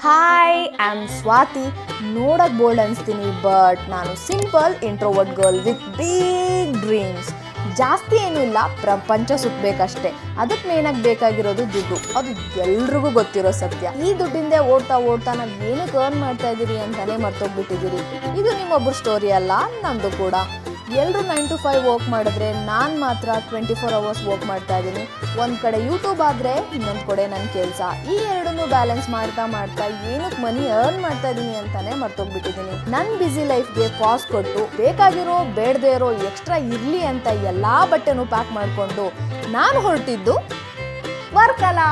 Hi I am Swathi. ನೋಡೋಕೆ bold ಅನಿಸ್ತೀನಿ, but ನಾನು simple introvert girl with big dreams. ಜಾಸ್ತಿ ಏನೂ ಇಲ್ಲ, ಪ್ರಪಂಚ ಸುತ್ತಬೇಕಷ್ಟೇ. ಅದಕ್ಕೆ ಮೇನಾಗಿ ಬೇಕಾಗಿರೋದು ದುಡ್ಡು. ಅದು ಎಲ್ರಿಗೂ ಗೊತ್ತಿರೋ ಸತ್ಯ. ಈ ದುಡ್ಡಿಂದ ಓಡ್ತಾ ಓಡ್ತಾ ನಾವು ಏನಕ್ಕೆ ಅರ್ನ್ ಮಾಡ್ತಾ ಇದ್ದೀರಿ ಅಂತಲೇ ಮರ್ತೋಗ್ಬಿಟ್ಟಿದ್ದೀರಿ. ಇದು ನಿಮ್ಮೊಬ್ಬರು ಸ್ಟೋರಿ ಅಲ್ಲ, ನಮ್ಮದು ಕೂಡ. ಎಲ್ಲರೂ 9 to 5 ವರ್ಕ್ ಮಾಡಿದ್ರೆ ನಾನು ಮಾತ್ರ 24 hours ವರ್ಕ್ ಮಾಡ್ತಾ ಇದ್ದೀನಿ. ಒಂದು ಕಡೆ ಯೂಟ್ಯೂಬ್ ಆದರೆ ಇನ್ನೊಂದು ಕಡೆ ನನ್ನ ಕೆಲಸ. ಈ ಎರಡನ್ನೂ ಬ್ಯಾಲೆನ್ಸ್ ಮಾಡ್ತಾ ಮಾಡ್ತಾ ಏನಕ್ಕೆ ಮನಿ ಅರ್ನ್ ಮಾಡ್ತಾ ಇದ್ದೀನಿ ಅಂತಲೇ ಮರ್ತೋಗ್ಬಿಟ್ಟಿದ್ದೀನಿ. ನನ್ನ ಬ್ಯುಸಿ ಲೈಫ್ಗೆ ಪಾಸ್ ಕೊಟ್ಟು ಬೇಕಾಗಿರೋ ಬೇಡದೇ ಇರೋ ಎಕ್ಸ್ಟ್ರಾ ಇರಲಿ ಅಂತ ಎಲ್ಲ ಬಟ್ಟೆನೂ ಪ್ಯಾಕ್ ಮಾಡಿಕೊಂಡು ನಾನು ಹೊರಟಿದ್ದು Varkala.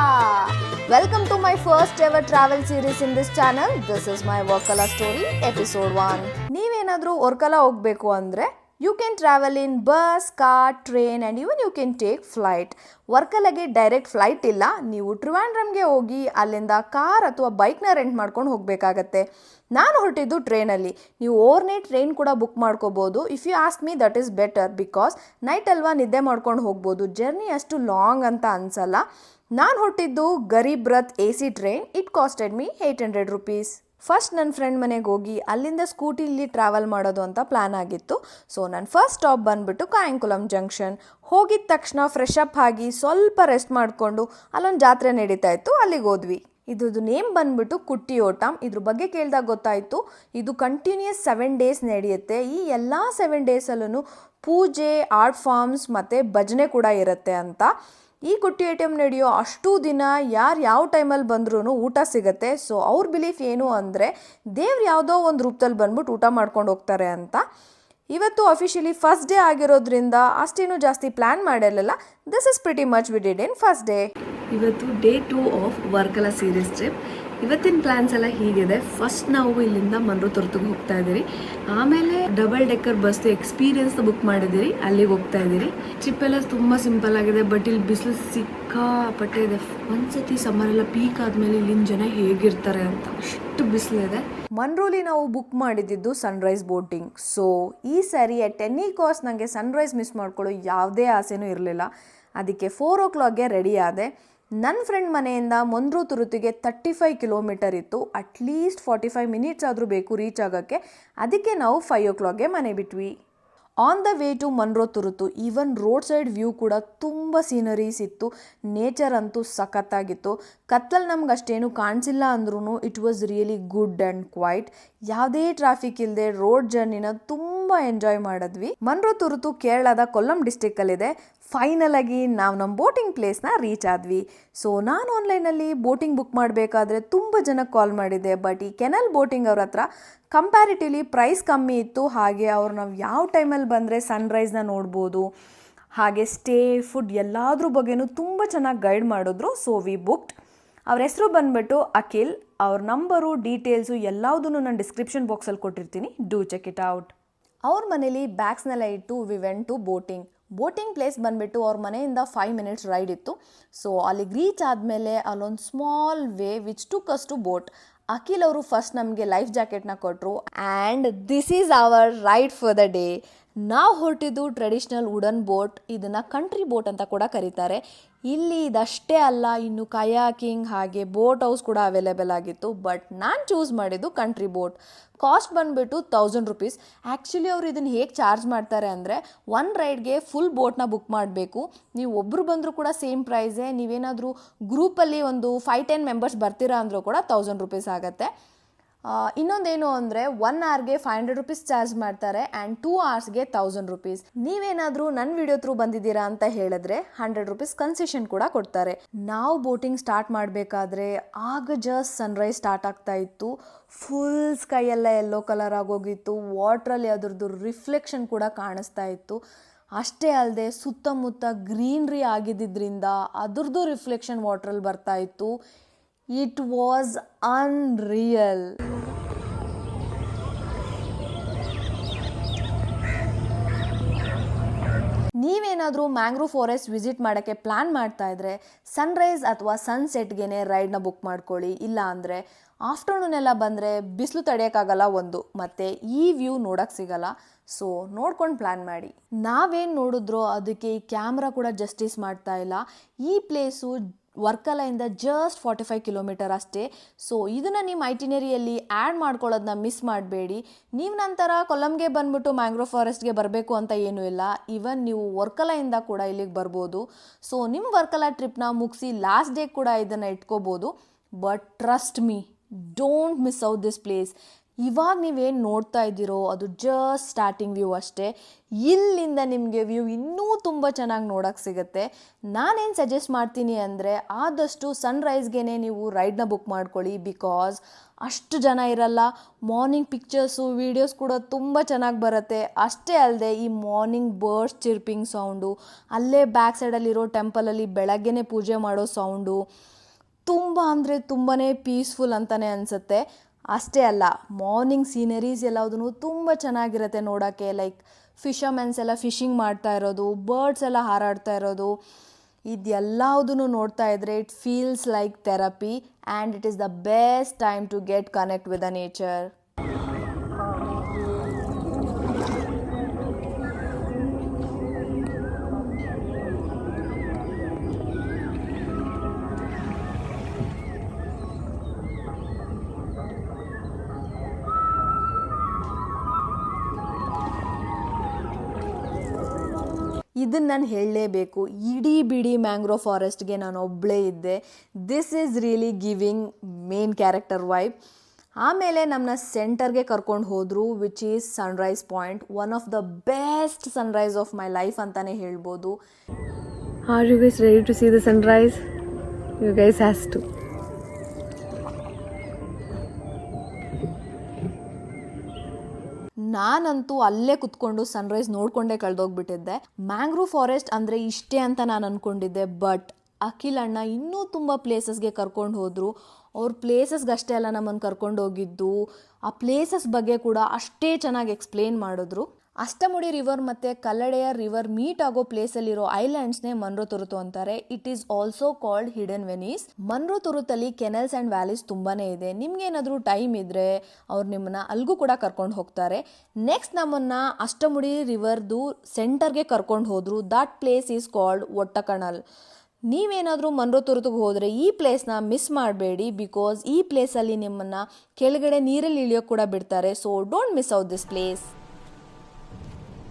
Welcome to my first ever travel series in this channel. This is my Workala story, episode 1. ನೀವೇನಾದರೂ ವರ್ಕಲಾ ಹೋಗಬೇಕು ಅಂದರೆ you can travel in bus, car, train and even you can take flight. ವರ್ಕಲಾಗೆ direct flight ಇಲ್ಲ. ನೀವು ಟ್ರಿವಾಂಡ್ರಮ್ಗೆ ಹೋಗಿ ಅಲ್ಲಿಂದ car ಅಥವಾ ಬೈಕ್ನ ರೆಂಟ್ ಮಾಡ್ಕೊಂಡು ಹೋಗಬೇಕಾಗತ್ತೆ. ನಾನು ಹೊರಟಿದ್ದು ಟ್ರೈನಲ್ಲಿ. ನೀವು ಓವರ್ನೈಟ್ ಟ್ರೈನ್ ಕೂಡ ಬುಕ್ ಮಾಡ್ಕೋಬೋದು. If you ask me that is better, because night ಅಲ್ವಾ ನಿದ್ದೆ ಮಾಡ್ಕೊಂಡು ಹೋಗ್ಬೋದು. ಜರ್ನಿ ಅಷ್ಟು ಲಾಂಗ್ ಅಂತ ಅನ್ಸಲ್ಲ. ನಾನು ಹೊರಟಿದ್ದು Garib Rath AC train. It costed me 800 rupees. First ನನ್ನ ಫ್ರೆಂಡ್ ಮನೆಗೆ ಹೋಗಿ ಅಲ್ಲಿಂದ ಸ್ಕೂಟಿಲಿ ಟ್ರಾವೆಲ್ ಮಾಡೋದು ಅಂತ ಪ್ಲ್ಯಾನ್ ಆಗಿತ್ತು. ಸೊ ನನ್ನ ಫಸ್ಟ್ ಸ್ಟಾಪ್ ಬಂದುಬಿಟ್ಟು ಕಾಯಂಕುಲಂ ಜಂಕ್ಷನ್. ಹೋಗಿದ ತಕ್ಷಣ ಫ್ರೆಶ್ ಅಪ್ ಆಗಿ ಸ್ವಲ್ಪ ರೆಸ್ಟ್ ಮಾಡಿಕೊಂಡು ಅಲ್ಲೊಂದು ಜಾತ್ರೆ ನಡೀತಾ ಇತ್ತು, ಅಲ್ಲಿಗೆ ಹೋದ್ವಿ. ಇದ್ರದ್ದು ನೇಮ್ ಬಂದ್ಬಿಟ್ಟು ಕುಟ್ಟಿ ಓಟಮ್. ಇದ್ರ ಬಗ್ಗೆ ಕೇಳಿದಾಗ ಗೊತ್ತಾಯಿತು ಇದು ಕಂಟಿನ್ಯೂಸ್ 7 days ನಡೆಯುತ್ತೆ. ಈ ಎಲ್ಲ 7 daysಲ್ಲೂ ಪೂಜೆ, ಆರ್ಟ್ ಫಾರ್ಮ್ಸ್ ಮತ್ತು ಭಜನೆ ಕೂಡ ಇರುತ್ತೆ ಅಂತ. ಈ ಕುಟ್ಟಿ ಐಟಮ್ ನಡೆಯೋ ಅಷ್ಟು ದಿನ ಯಾರು ಯಾವ ಟೈಮಲ್ಲಿ ಬಂದ್ರೂ ಊಟ ಸಿಗುತ್ತೆ. ಸೊ ಅವ್ರ ಬಿಲೀಫ್ ಏನು ಅಂದರೆ ದೇವ್ರು ಯಾವುದೋ ಒಂದು ರೂಪದಲ್ಲಿ ಬಂದ್ಬಿಟ್ಟು ಊಟ ಮಾಡ್ಕೊಂಡು ಹೋಗ್ತಾರೆ ಅಂತ. ಇವತ್ತು ಅಫಿಷಿಯಲಿ ಫಸ್ಟ್ ಡೇ ಆಗಿರೋದ್ರಿಂದ ಅಷ್ಟೇನು ಜಾಸ್ತಿ ಪ್ಲ್ಯಾನ್ ಮಾಡಿರಲಿಲ್ಲ. This is pretty much we did in first day. ಇವತ್ತು day 2 of Varkala series trip. ಇವತ್ತಿನ ಪ್ಲ್ಯಾನ್ಸ್ ಎಲ್ಲ ಹೀಗಿದೆ. ಫಸ್ಟ್ ನಾವು ಇಲ್ಲಿಂದ ಮನ್ರೋತುರುತ್ತಿಗೆ ಹೋಗ್ತಾ ಇದ್ದೀರಿ. ಆಮೇಲೆ ಡಬಲ್ ಡೆಕ್ಕರ್ ಬಸ್ ಎಕ್ಸ್ಪೀರಿಯನ್ಸ್ನ ಬುಕ್ ಮಾಡಿದ್ದೀರಿ, ಅಲ್ಲಿಗೆ ಹೋಗ್ತಾ ಇದ್ದೀರಿ. ಟ್ರಿಪ್ ಎಲ್ಲ ತುಂಬ ಸಿಂಪಲ್ ಆಗಿದೆ, ಬಟ್ ಇಲ್ಲಿ ಬಿಸಿಲು ಸಿಕ್ಕಾಪಟ್ಟೆ ಇದೆ. ಒಂದ್ಸತಿ ಸಮ್ಮರ್ ಎಲ್ಲ ಪೀಕ್ ಆದಮೇಲೆ ಇಲ್ಲಿನ ಜನ ಹೇಗಿರ್ತಾರೆ ಅಂತ ಅಷ್ಟು ಬಿಸಿಲಿದೆ. ಮನ್ರೋಲಿ ನಾವು ಬುಕ್ ಮಾಡಿದ್ದು ಸನ್ರೈಸ್ ಬೋಟಿಂಗ್. ಸೊ ಈ ಸಾರಿ ಅಟ್ ಎನಿ ಕಾಸ್ಟ್ ನನಗೆ ಸನ್ರೈಸ್ ಮಿಸ್ ಮಾಡ್ಕೊಳ್ಳೋ ಯಾವುದೇ ಆಸೆನೂ ಇರಲಿಲ್ಲ. ಅದಕ್ಕೆ 4 o'clockಗೆ ರೆಡಿ ಆದೆ. ನನ್ನ ಫ್ರೆಂಡ್ ಮನೆಯಿಂದ ಮನ್ರೋತುರುತ್ತಿಗೆ 35 kilometers ಇತ್ತು. ಅಟ್ಲೀಸ್ಟ್ 45 minutes ಆದರೂ ಬೇಕು ರೀಚ್ ಆಗೋಕ್ಕೆ. ಅದಕ್ಕೆ ನಾವು 5 o'clockಗೆ ಮನೆ ಬಿಟ್ವಿ. On the way to Munroe Thuruthu even road side view ಕೂಡ ತುಂಬ ಸೀನರೀಸ್ ಇತ್ತು. ನೇಚರ್ ಅಂತೂ ಸಖತ್ತಾಗಿತ್ತು. ಕತ್ತಲ್ಲಿ ನಮ್ಗೆ ಅಷ್ಟೇನು ಕಾಣಿಸಿಲ್ಲ ಅಂದ್ರೂ it was really good and quiet. ಯಾವುದೇ ಟ್ರಾಫಿಕ್ ಇಲ್ಲದೆ ರೋಡ್ ಜರ್ನಿನ ತುಂಬ ಎಂಜಾಯ್ ಮಾಡಿದ್ವಿ. ಮನ್ರೋತುರುತ್ತು ಕೇರಳದ ಕೊಲ್ಲಂ ಡಿಸ್ಟಿಕ್ಕಲ್ಲಿದೆ. ಫೈನಲ್ ಆಗಿ ನಾವು ನಮ್ಮ ಬೋಟಿಂಗ್ ಪ್ಲೇಸ್ನ ರೀಚ್ ಆದ್ವಿ. ಸೊ ನಾನು ಆನ್ಲೈನಲ್ಲಿ ಬೋಟಿಂಗ್ ಬುಕ್ ಮಾಡಬೇಕಾದ್ರೆ ತುಂಬ ಜನಕ್ಕೆ ಕಾಲ್ ಮಾಡಿದ್ದೆ, ಬಟ್ ಈ ಕೆನಲ್ ಬೋಟಿಂಗ್ ಅವ್ರ ಹತ್ರ ಕಂಪ್ಯಾರಿಟಿವ್ಲಿ ಪ್ರೈಸ್ ಕಮ್ಮಿ ಇತ್ತು. ಹಾಗೆ ಅವ್ರು ನಾವು ಯಾವ ಟೈಮಲ್ಲಿ ಬಂದರೆ ಸನ್ರೈಸ್ನ ನೋಡ್ಬೋದು, ಹಾಗೆ ಸ್ಟೇ, ಫುಡ್ ಎಲ್ಲಾದ್ರ ಬಗ್ಗೆನೂ ತುಂಬ ಚೆನ್ನಾಗಿ ಗೈಡ್ ಮಾಡಿದ್ರು. So we booked. ಅವ್ರ ಹೆಸರು ಬಂದುಬಿಟ್ಟು ಅಖಿಲ್. ಅವ್ರ ನಂಬರು, ಡೀಟೇಲ್ಸು ಎಲ್ಲದನ್ನು ನಾನು ಡಿಸ್ಕ್ರಿಪ್ಷನ್ ಬಾಕ್ಸಲ್ಲಿ ಕೊಟ್ಟಿರ್ತೀನಿ. Do check it out. ಅವ್ರ ಮನೇಲಿ ಬ್ಯಾಗ್ಸ್ನೆಲ್ಲ ಇಟ್ಟು we went to boating place ಬಂದುಬಿಟ್ಟು ಅವ್ರ ಮನೆಯಿಂದ 5 minutes ರೈಡ್ ಇತ್ತು. ಸೊ ಅಲ್ಲಿಗೆ ರೀಚ್ ಆದಮೇಲೆ ಅಲ್ಲೊಂದು small way which took us to boat. Akhil ಅವರು ಫಸ್ಟ್ ನಮಗೆ ಲೈಫ್ ಜಾಕೆಟ್ನ ಕೊಟ್ಟರು. And this is our ride for the day. ನಾವು ಹೊರಟಿದ್ದು ಟ್ರೆಡಿಷ್ನಲ್ ವುಡನ್ ಬೋಟ್. ಇದನ್ನು ಕಂಟ್ರಿ ಬೋಟ್ ಅಂತ ಕೂಡ ಕರೀತಾರೆ. ಇಲ್ಲಿ ಇದಷ್ಟೇ ಅಲ್ಲ, ಇನ್ನು ಕಯಾಕಿಂಗ್ ಹಾಗೆ ಬೋಟ್ ಹೌಸ್ ಕೂಡ ಅವೈಲೇಬಲ್ ಆಗಿತ್ತು. ಬಟ್ ನಾನು ಚೂಸ್ ಮಾಡಿದ್ದು ಕಂಟ್ರಿ ಬೋಟ್. ಕಾಸ್ಟ್ ಬಂದುಬಿಟ್ಟು 1000 rupees. ಆ್ಯಕ್ಚುಲಿ ಅವರು ಇದನ್ನು ಹೇಗೆ ಚಾರ್ಜ್ ಮಾಡ್ತಾರೆ ಅಂದರೆ ಒನ್ ರೈಡ್ಗೆ ಫುಲ್ ಬೋಟ್ನ ಬುಕ್ ಮಾಡಬೇಕು. ನೀವು ಒಬ್ಬರು ಬಂದರೂ ಕೂಡ ಸೇಮ್ ಪ್ರೈಸೇ. ನೀವೇನಾದರೂ ಗ್ರೂಪಲ್ಲಿ ಒಂದು 5-10 members ಬರ್ತೀರಾ ಅಂದರೂ ಕೂಡ 1000 rupees ಆಗುತ್ತೆ. ಇನ್ನೊಂದೇನು ಅಂದರೆ 1 hourಗೆ 500 rupees ಚಾರ್ಜ್ ಮಾಡ್ತಾರೆ ಆ್ಯಂಡ್ 2 hoursಗೆ 1000 rupees. ನೀವೇನಾದರೂ ನನ್ನ ವಿಡಿಯೋ ಥ್ರೂ ಬಂದಿದ್ದೀರಾ ಅಂತ ಹೇಳಿದ್ರೆ 100 rupees ಕನ್ಸೆಷನ್ ಕೂಡ ಕೊಡ್ತಾರೆ. ನಾವು ಬೋಟಿಂಗ್ ಸ್ಟಾರ್ಟ್ ಮಾಡಬೇಕಾದ್ರೆ ಆಗ ಜಸ್ಟ್ ಸನ್ರೈಸ್ ಸ್ಟಾರ್ಟ್ ಆಗ್ತಾ ಇತ್ತು. ಫುಲ್ ಸ್ಕೈ ಎಲ್ಲ ಯೆಲ್ಲೋ ಕಲರ್ ಆಗೋಗಿತ್ತು. ವಾಟ್ರಲ್ಲಿ ಅದ್ರದ್ದು ರಿಫ್ಲೆಕ್ಷನ್ ಕೂಡ ಕಾಣಿಸ್ತಾ ಇತ್ತು. ಅಷ್ಟೇ ಅಲ್ಲದೆ ಸುತ್ತಮುತ್ತ ಗ್ರೀನ್ರಿ ಆಗಿದ್ದರಿಂದ ಅದ್ರದ್ದು ರಿಫ್ಲೆಕ್ಷನ್ ವಾಟ್ರಲ್ಲಿ ಬರ್ತಾ ಇತ್ತು. It was unreal. ನೀವೇನಾದರೂ ಮ್ಯಾಂಗ್ರೋವ್ ಫಾರೆಸ್ಟ್ ವಿಸಿಟ್ ಮಾಡೋಕ್ಕೆ ಪ್ಲ್ಯಾನ್ ಮಾಡ್ತಾ ಇದ್ರೆ ಸನ್ರೈಸ್ ಅಥವಾ ಸನ್ಸೆಟ್ಗೆ ರೈಡ್ನ ಬುಕ್ ಮಾಡ್ಕೊಳ್ಳಿ. ಇಲ್ಲ ಅಂದರೆ ಆಫ್ಟರ್ನೂನ್ ಎಲ್ಲ ಬಂದರೆ ಬಿಸಿಲು ತಡೆಯೋಕ್ಕಾಗಲ್ಲ ಒಂದು, ಮತ್ತು ಈ ವ್ಯೂ ನೋಡೋಕ್ಕೆ ಸಿಗಲ್ಲ. ಸೊ ನೋಡ್ಕೊಂಡು ಪ್ಲ್ಯಾನ್ ಮಾಡಿ. ನಾವೇನು ನೋಡಿದ್ರೋ ಅದಕ್ಕೆ ಈ ಕ್ಯಾಮ್ರಾ ಕೂಡ ಜಸ್ಟಿಸ್ ಮಾಡ್ತಾ ಇಲ್ಲ. ಈ ಪ್ಲೇಸು ವರ್ಕಲೆಯಿಂದ ಜಸ್ಟ್ 45 ಕಿಲೋಮೀಟರ್ ಅಷ್ಟೇ. ಸೊ ಇದನ್ನು ನಿಮ್ಮ ಐಟಿನರಿಯಲ್ಲಿ ಆ್ಯಡ್ ಮಾಡ್ಕೊಳ್ಳೋದನ್ನ ಮಿಸ್ ಮಾಡಬೇಡಿ. ನೀವು ನಂತರ ಕೊಲ್ಲಂಗೆ ಬಂದ್ಬಿಟ್ಟು ಮ್ಯಾಂಗ್ರೋವ್ ಫಾರೆಸ್ಟ್ಗೆ ಬರಬೇಕು ಅಂತ ಏನೂ ಇಲ್ಲ. ಈವನ್ ನೀವು ವರ್ಕಲೆಯಿಂದ ಕೂಡ ಇಲ್ಲಿಗೆ ಬರ್ಬೋದು. ಸೊ ನಿಮ್ಮ ವರ್ಕಲ ಟ್ರಿಪ್ನ ಮುಗಿಸಿ ಲಾಸ್ಟ್ ಡೇ ಕೂಡ ಇದನ್ನು ಇಟ್ಕೋಬೋದು. But trust me, don't miss out this place. ಇವಾಗ ನೀವೇನು ನೋಡ್ತಾ ಇದ್ದೀರೋ ಅದು ಜಸ್ಟ್ ಸ್ಟಾರ್ಟಿಂಗ್ ವ್ಯೂ ಅಷ್ಟೇ. ಇಲ್ಲಿಂದ ನಿಮಗೆ ವ್ಯೂ ಇನ್ನೂ ತುಂಬ ಚೆನ್ನಾಗಿ ನೋಡೋಕ್ಕೆ ಸಿಗುತ್ತೆ. ನಾನೇನು ಸಜೆಸ್ಟ್ ಮಾಡ್ತೀನಿ ಅಂದರೆ ಆದಷ್ಟು ಸನ್ರೈಸ್ಗೆ ನೀವು ರೈಡ್ನ ಬುಕ್ ಮಾಡ್ಕೊಳ್ಳಿ. ಬಿಕಾಸ್ ಅಷ್ಟು ಜನ ಇರಲ್ಲ. ಮಾರ್ನಿಂಗ್ ಪಿಕ್ಚರ್ಸು ವೀಡಿಯೋಸ್ ಕೂಡ ತುಂಬ ಚೆನ್ನಾಗಿ ಬರುತ್ತೆ. ಅಷ್ಟೇ ಅಲ್ಲದೆ ಈ ಮಾರ್ನಿಂಗ್ ಬರ್ಡ್ಸ್ ಚಿರ್ಪಿಂಗ್ ಸೌಂಡು, ಅಲ್ಲೇ ಬ್ಯಾಕ್ ಸೈಡಲ್ಲಿರೋ ಟೆಂಪಲಲ್ಲಿ ಬೆಳಗ್ಗೆನೇ ಪೂಜೆ ಮಾಡೋ ಸೌಂಡು ತುಂಬ ಅಂದರೆ ತುಂಬಾ ಪೀಸ್ಫುಲ್ ಅಂತಲೇ ಅನಿಸುತ್ತೆ. ಅಷ್ಟೇ ಅಲ್ಲ, ಮಾರ್ನಿಂಗ್ ಸೀನರೀಸ್ ಎಲ್ಲದೂ ತುಂಬ ಚೆನ್ನಾಗಿರುತ್ತೆ ನೋಡೋಕ್ಕೆ. ಲೈಕ್ ಫಿಶರ್ಮೆನ್ಸ್ ಎಲ್ಲ ಫಿಶಿಂಗ್ ಮಾಡ್ತಾ ಇರೋದು, ಬರ್ಡ್ಸ್ ಎಲ್ಲ ಹಾರಾಡ್ತಾ ಇರೋದು, ಇದೆಲ್ಲದನ್ನು ನೋಡ್ತಾ ಇದ್ದರೆ it feels like therapy and it is the best time to get connect with the nature. ಇದನ್ನು ನಾನು ಹೇಳಲೇಬೇಕು, ಇಡೀ ಬಿಡಿ ಮ್ಯಾಂಗ್ರೋವ್ ಫಾರೆಸ್ಟ್ಗೆ ನಾನು ಒಬ್ಬಳೇ ಇದ್ದೆ. This is really giving main character vibe. ಆಮೇಲೆ ನಮ್ಮನ್ನ ಸೆಂಟರ್ಗೆ ಕರ್ಕೊಂಡು ಹೋದರು, which is Sunrise point. One of the best Sunrise of my life ಅಂತಲೇ ಹೇಳ್ಬೋದು. Are you guys ready to see the sunrise? You guys has to. ನಾನಂತೂ ಅಲ್ಲೇ ಕುತ್ಕೊಂಡು ಸನ್ರೈಸ್ ನೋಡ್ಕೊಂಡೇ ಕಳೆದೋಗ್ಬಿಟ್ಟಿದ್ದೆ. ಮ್ಯಾಂಗ್ರೋವ್ ಫಾರೆಸ್ಟ್ ಅಂದರೆ ಇಷ್ಟೇ ಅಂತ ನಾನು ಅಂದ್ಕೊಂಡಿದ್ದೆ. ಬಟ್ ಅಖಿಲ್ ಅಣ್ಣ ಇನ್ನೂ ತುಂಬ ಪ್ಲೇಸಸ್ಗೆ ಕರ್ಕೊಂಡು ಹೋದರು. ಅವ್ರ ಪ್ಲೇಸಸ್ಗೆ ಅಷ್ಟೇ ಅಲ್ಲ ನಮ್ಮನ್ನು ಕರ್ಕೊಂಡು ಹೋಗಿದ್ದು, ಆ ಪ್ಲೇಸಸ್ ಬಗ್ಗೆ ಕೂಡ ಅಷ್ಟೇ ಚೆನ್ನಾಗಿ ಎಕ್ಸ್ಪ್ಲೇನ್ ಮಾಡಿದ್ರು. ಅಷ್ಟಮುಡಿ ರಿವರ್ ಮತ್ತು ಕಲ್ಲಡೆಯ ರಿವರ್ ಮೀಟ್ ಆಗೋ ಪ್ಲೇಸಲ್ಲಿರೋ ಐಲ್ಯಾಂಡ್ಸ್ನೇ ಮನ್ರೋ ತುರುತು ಅಂತಾರೆ. It is also called hidden Venice. Munroe ತುರುತಲ್ಲಿ ಕೆನಲ್ಸ್ ಆ್ಯಂಡ್ ವ್ಯಾಲೀಸ್ ತುಂಬಾ ಇದೆ. ನಿಮ್ಗೇನಾದರೂ ಟೈಮ್ ಇದ್ದರೆ ಅವ್ರು ನಿಮ್ಮನ್ನ ಅಲ್ಲಿಗೂ ಕೂಡ ಕರ್ಕೊಂಡು ಹೋಗ್ತಾರೆ. ನೆಕ್ಸ್ಟ್ ನಮ್ಮನ್ನು ಅಷ್ಟಮುಡಿ ರಿವರ್ದು ಸೆಂಟರ್ಗೆ ಕರ್ಕೊಂಡು ಹೋದರು. That place is called Ottakanal. ನೀವೇನಾದರೂ ಮನ್ರೋ ತುರುತಿಗೆ ಹೋದರೆ ಈ ಪ್ಲೇಸ್ನ ಮಿಸ್ ಮಾಡಬೇಡಿ. ಬಿಕಾಸ್ ಈ ಪ್ಲೇಸಲ್ಲಿ ನಿಮ್ಮನ್ನು ಕೆಳಗಡೆ ನೀರಲ್ಲಿ ಇಳಿಯೋಕ್ಕೆ ಕೂಡ ಬಿಡ್ತಾರೆ. So don't miss out this place.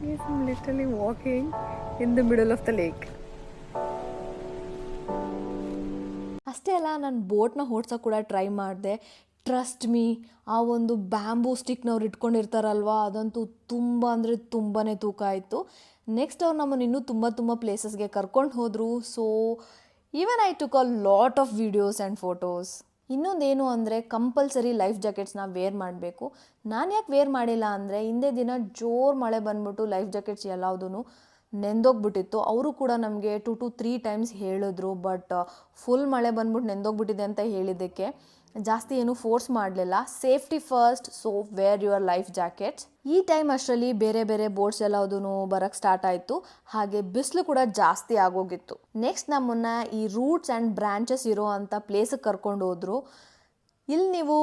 Yes, I'm literally walking in the middle of the lake. ಅಷ್ಟೇ ಅಲ್ಲ, ನಾನು ಬೋಟ್ನ ಓಡ್ಸೋಕೆ ಕೂಡ ಟ್ರೈ ಮಾಡಿದೆ. ಟ್ರಸ್ಟ್ ಮೀ, ಆ ಒಂದು ಬ್ಯಾಂಬೂ ಸ್ಟಿಕ್ನವ್ರು ಇಟ್ಕೊಂಡಿರ್ತಾರಲ್ವ, ಅದಂತೂ ತುಂಬ ಅಂದರೆ ತುಂಬಾ ತೂಕ ಆಯಿತು. ನೆಕ್ಸ್ಟ್ ಅವ್ರು ನಮ್ಮನ್ನು ಇನ್ನೂ ತುಂಬ ಪ್ಲೇಸಸ್ಗೆ ಕರ್ಕೊಂಡು ಹೋದರು. So even I took a lot of videos and photos. ಇನ್ನೊಂದೇನು ಅಂದರೆ ಕಂಪಲ್ಸರಿ ಲೈಫ್ ಜಾಕೆಟ್ಸ್ನ ವೇರ್ ಮಾಡಬೇಕು. ನಾನು ಯಾಕೆ ವೇರ್ ಮಾಡಿಲ್ಲ ಅಂದರೆ ಹಿಂದೆ ದಿನ ಜೋರು ಮಳೆ ಬಂದ್ಬಿಟ್ಟು ಲೈಫ್ ಜಾಕೆಟ್ಸ್ ಎಲ್ಲದೂ ನೆಂದೋಗ್ಬಿಟ್ಟಿತ್ತು. ಅವರು ಕೂಡ ನಮಗೆ 2 to 3 ಟೈಮ್ಸ್ ಹೇಳಿದ್ರು. ಬಟ್ ಫುಲ್ ಮಳೆ ಬಂದ್ಬಿಟ್ಟು ನೆಂದೋಗ್ಬಿಟ್ಟಿದೆ ಅಂತ ಹೇಳಿದ್ದಕ್ಕೆ ಜಾಸ್ತಿ ಏನು ಫೋರ್ಸ್ ಮಾಡಲಿಲ್ಲ. Safety first, so wear your life jackets. ಈ ಟೈಮ್ ಅಷ್ಟರಲ್ಲಿ ಬೇರೆ ಬೇರೆ ಬೋಟ್ಸ್ ಎಲ್ಲದೂ ಬರೋಕ್ಕೆ ಸ್ಟಾರ್ಟ್ ಆಯಿತು. ಹಾಗೆ ಬಿಸಿಲು ಕೂಡ ಜಾಸ್ತಿ ಆಗೋಗಿತ್ತು. ನೆಕ್ಸ್ಟ್ ನಮ್ಮನ್ನು ಈ ರೂಟ್ಸ್ ಆ್ಯಂಡ್ ಬ್ರಾಂಚಸ್ ಇರೋ ಅಂಥ ಪ್ಲೇಸಿಗೆ ಕರ್ಕೊಂಡು ಹೋದರು. ಇಲ್ಲಿ ನೀವು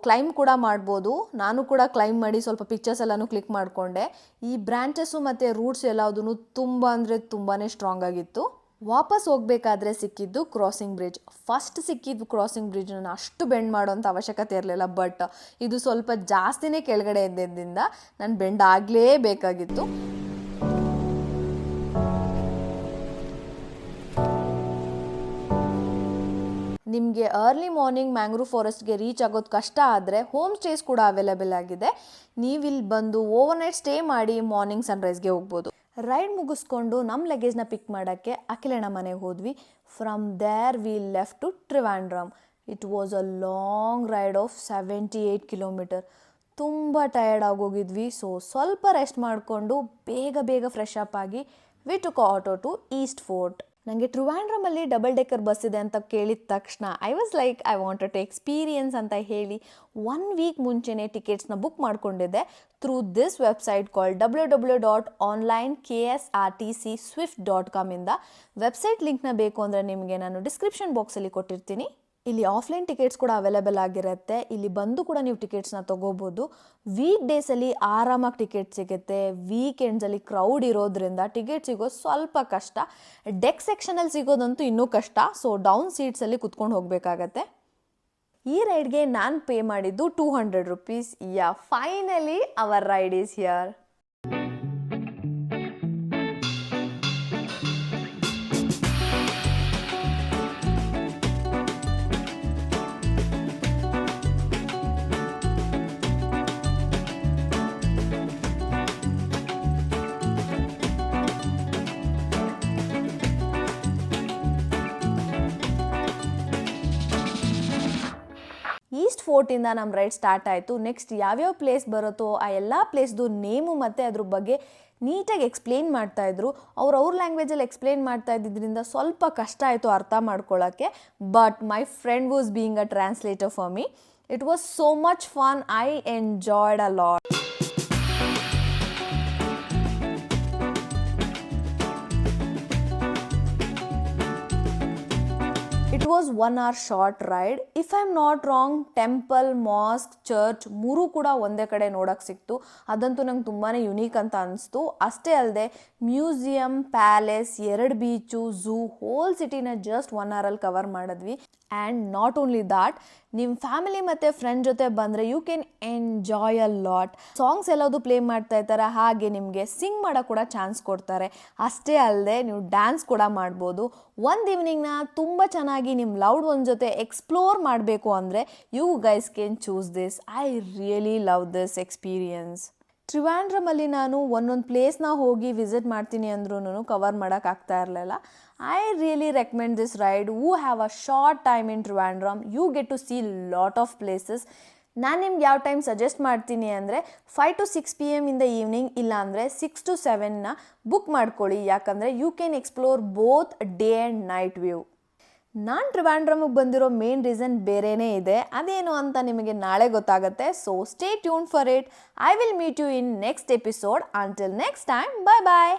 ಕ್ಲೈಮ್ ಕೂಡ ಮಾಡ್ಬೋದು. ನಾನು ಕೂಡ ಕ್ಲೈಮ್ ಮಾಡಿ ಸ್ವಲ್ಪ ಪಿಕ್ಚರ್ಸ್ ಎಲ್ಲನೂ ಕ್ಲಿಕ್ ಮಾಡಿಕೊಂಡೆ. ಈ ಬ್ರಾಂಚಸ್ಸು ಮತ್ತು ರೂಟ್ಸ್ ಎಲ್ಲದೂ ತುಂಬ ಅಂದರೆ ತುಂಬಾ ಸ್ಟ್ರಾಂಗ್ ಆಗಿತ್ತು. ವಾಪಸ್ ಹೋಗಬೇಕಾದ್ರೆ ಸಿಕ್ಕಿದ್ದು ಕ್ರಾಸಿಂಗ್ ಬ್ರಿಡ್ಜ್. ಫಸ್ಟ್ ಸಿಕ್ಕಿದ್ದು ಕ್ರಾಸಿಂಗ್ ಬ್ರಿಡ್ಜ್ ನಾನು ಅಷ್ಟು ಬೆಂಡ್ ಮಾಡೋಂಥ ಅವಶ್ಯಕತೆ ಇರಲಿಲ್ಲ. ಬಟ್ ಇದು ಸ್ವಲ್ಪ ಜಾಸ್ತಿನೇ ಕೆಳಗಡೆ ಇದ್ದಿದ್ದರಿಂದ ನಾನು ಬೆಂಡ್ ಆಗಲೇಬೇಕಾಗಿತ್ತು. ನಿಮಗೆ ಅರ್ಲಿ ಮಾರ್ನಿಂಗ್ ಮ್ಯಾಂಗ್ರೋವ್ ಫಾರೆಸ್ಟ್ಗೆ ರೀಚ್ ಆಗೋದು ಕಷ್ಟ ಆದರೆ ಹೋಮ್ ಸ್ಟೇಸ್ ಕೂಡ ಅವೈಲೇಬಲ್ ಆಗಿದೆ. ನೀವಿಲ್ಲಿ ಬಂದು ಓವರ್ ನೈಟ್ ಸ್ಟೇ ಮಾಡಿ ಮಾರ್ನಿಂಗ್ ಸನ್ರೈಸ್ಗೆ ಹೋಗ್ಬೋದು. ರೈಡ್ ಮುಗಿಸ್ಕೊಂಡು ನಮ್ಮ ಲಗೇಜ್ನ ಪಿಕ್ ಮಾಡೋಕ್ಕೆ ಅಖಿಲಣ್ಣ ಮನೆಗೆ ಹೋದ್ವಿ. From there we left to Trivandrum. It was a long ride of 78 kilometre. ತುಂಬ ಟಯರ್ಡ್ ಆಗೋಗಿದ್ವಿ. ಸೊ ಸ್ವಲ್ಪ ರೆಸ್ಟ್ ಮಾಡಿಕೊಂಡು ಬೇಗ ಫ್ರೆಶ್ ಅಪ್ ಆಗಿ we took auto to East Fort. ನನಗೆ ಟ್ರಿವಾಂಡ್ರಮಲ್ಲಿ ಡಬಲ್ ಡೆಕ್ಕರ್ ಬಸ್ ಇದೆ ಅಂತ ಕೇಳಿದ ತಕ್ಷಣ I was like I wanted to experience ಅಂತ ಹೇಳಿ 1 ವೀಕ್ ಮುಂಚೆನೇ ಟಿಕೆಟ್ಸ್ನ ಬುಕ್ ಮಾಡ್ಕೊಂಡಿದ್ದೆ through this website called www.onlinekSRTCSwift.com ಇಂದ. ವೆಬ್ಸೈಟ್ ಲಿಂಕ್ನ ಬೇಕು ಅಂದರೆ ನಿಮಗೆ ನಾನು ಡಿಸ್ಕ್ರಿಪ್ಷನ್ ಬಾಕ್ಸಲ್ಲಿ ಕೊಟ್ಟಿರ್ತೀನಿ. ಇಲ್ಲಿ ಆಫ್ಲೈನ್ ಟಿಕೆಟ್ಸ್ ಕೂಡ ಅವೈಲೇಬಲ್ ಆಗಿರುತ್ತೆ. ಇಲ್ಲಿ ಬಂದು ಕೂಡ ನೀವು ಟಿಕೆಟ್ಸ್ನ ತೊಗೋಬೋದು. ವೀಕ್ ಡೇಸಲ್ಲಿ ಆರಾಮಾಗಿ ಟಿಕೆಟ್ ಸಿಗುತ್ತೆ. ವೀಕೆಂಡ್ಸಲ್ಲಿ ಕ್ರೌಡ್ ಇರೋದ್ರಿಂದ ಟಿಕೆಟ್ ಸಿಗೋದು ಸ್ವಲ್ಪ ಕಷ್ಟ. ಡೆಕ್ ಸೆಕ್ಷನಲ್ಲಿ ಸಿಗೋದಂತೂ ಇನ್ನೂ ಕಷ್ಟ. ಸೊ ಡೌನ್ ಸೀಟ್ಸಲ್ಲಿ ಕುತ್ಕೊಂಡು ಹೋಗಬೇಕಾಗತ್ತೆ. ಈ ರೈಡ್ಗೆ ನಾನು ಪೇ ಮಾಡಿದ್ದು 200 rupees. Finally our ride is here. East ಫೋರ್ಟಿಂದ ನಮ್ಮ ರೈಡ್ ಸ್ಟಾರ್ಟ್ ಆಯಿತು. ನೆಕ್ಸ್ಟ್ ಯಾವ್ಯಾವ ಪ್ಲೇಸ್ ಬರುತ್ತೋ ಆ ಎಲ್ಲ ಪ್ಲೇಸ್ದು ನೇಮು ಮತ್ತು ಅದ್ರ ಬಗ್ಗೆ ನೀಟಾಗಿ ಎಕ್ಸ್ಪ್ಲೇನ್ ಮಾಡ್ತಾಯಿದ್ರು. ಅವ್ರ ಲ್ಯಾಂಗ್ವೇಜಲ್ಲಿ ಎಕ್ಸ್ಪ್ಲೇನ್ ಮಾಡ್ತಾ ಇದ್ದಿದ್ದರಿಂದ ಸ್ವಲ್ಪ ಕಷ್ಟ ಆಯಿತು ಅರ್ಥ ಮಾಡ್ಕೊಳ್ಳೋಕ್ಕೆ. But my friend was being a translator for me. It was so much fun. I enjoyed a lot. It was 1 hour short ride. If I'm not wrong, temple, mask, church ಮೂರೂ ಕೂಡ ಒಂದೇ ಕಡೆ ನೋಡೋಕ್ಕೆ ಸಿಕ್ತು. ಅದಂತೂ ನಂಗೆ ತುಂಬಾ ಯುನೀಕ್ ಅಂತ ಅನಿಸ್ತು. ಅಷ್ಟೇ ಅಲ್ಲದೆ museum, palace, 2 beach, zoo, whole ಸಿಟಿನ ಜಸ್ಟ್ 1 ಅವರಲ್ಲಿ ಕವರ್ ಮಾಡಿದ್ವಿ. ಆ್ಯಂಡ್ ನಾಟ್ ಓನ್ಲಿ ದಾಟ್, ನಿಮ್ಮ ಫ್ಯಾಮಿಲಿ ಮತ್ತು ಫ್ರೆಂಡ್ ಜೊತೆ ಬಂದರೆ you can enjoy a lot. Songs ಎಲ್ಲದು ಪ್ಲೇ ಮಾಡ್ತಾ ಇರ್ತಾರೆ, ಹಾಗೆ ನಿಮಗೆ ಸಿಂಗ್ ಮಾಡೋ ಕೂಡ ಚಾನ್ಸ್ ಕೊಡ್ತಾರೆ. ಅಷ್ಟೇ ಅಲ್ಲದೆ ನೀವು ಡ್ಯಾನ್ಸ್ ಕೂಡ ಮಾಡ್ಬೋದು. ಒಂದು ಈವ್ನಿಂಗ್ನ ತುಂಬ ಚೆನ್ನಾಗಿ ನಿಮ್ಮ ಲವ್ಡ್ ಒನ್ ಜೊತೆ ಎಕ್ಸ್ಪ್ಲೋರ್ ಮಾಡಬೇಕು ಅಂದರೆ you guys can choose this. I really love this experience. ಟ್ರಿವಾಂಡ್ರಮಲ್ಲಿ ನಾನು ಒಂದೊಂದು ಪ್ಲೇಸ್ನ ಹೋಗಿ ವಿಸಿಟ್ ಮಾಡ್ತೀನಿ ಅಂದ್ರೂ ಕವರ್ ಮಾಡೋಕ್ಕಾಗ್ತಾ ಇರಲಿಲ್ಲ. I really recommend this ride. Who have a short time in Trivandrum, you get to see lot of places. ನಾನು ನಿಮ್ಗೆ ಯಾವ ಟೈಮ್ ಸಜೆಸ್ಟ್ ಮಾಡ್ತೀನಿ ಅಂದರೆ 5 to 6 PM in the evening, ಇಲ್ಲಾಂದರೆ 6 to 7ನ ಬುಕ್ ಮಾಡ್ಕೊಳ್ಳಿ. ಯಾಕಂದರೆ you can explore both day and night view. ನಾನು ಟ್ರಿವಾಂಡ್ರಮ್ಗೆ ಬಂದಿರೋ ಮೇನ್ ರೀಸನ್ ಬೇರೆಯೇ ಇದೆ. ಅದೇನು ಅಂತ ನಿಮಗೆ ನಾಳೆ ಗೊತ್ತಾಗುತ್ತೆ. So stay tune for it. I will meet you in next episode. Until next time, bye bye.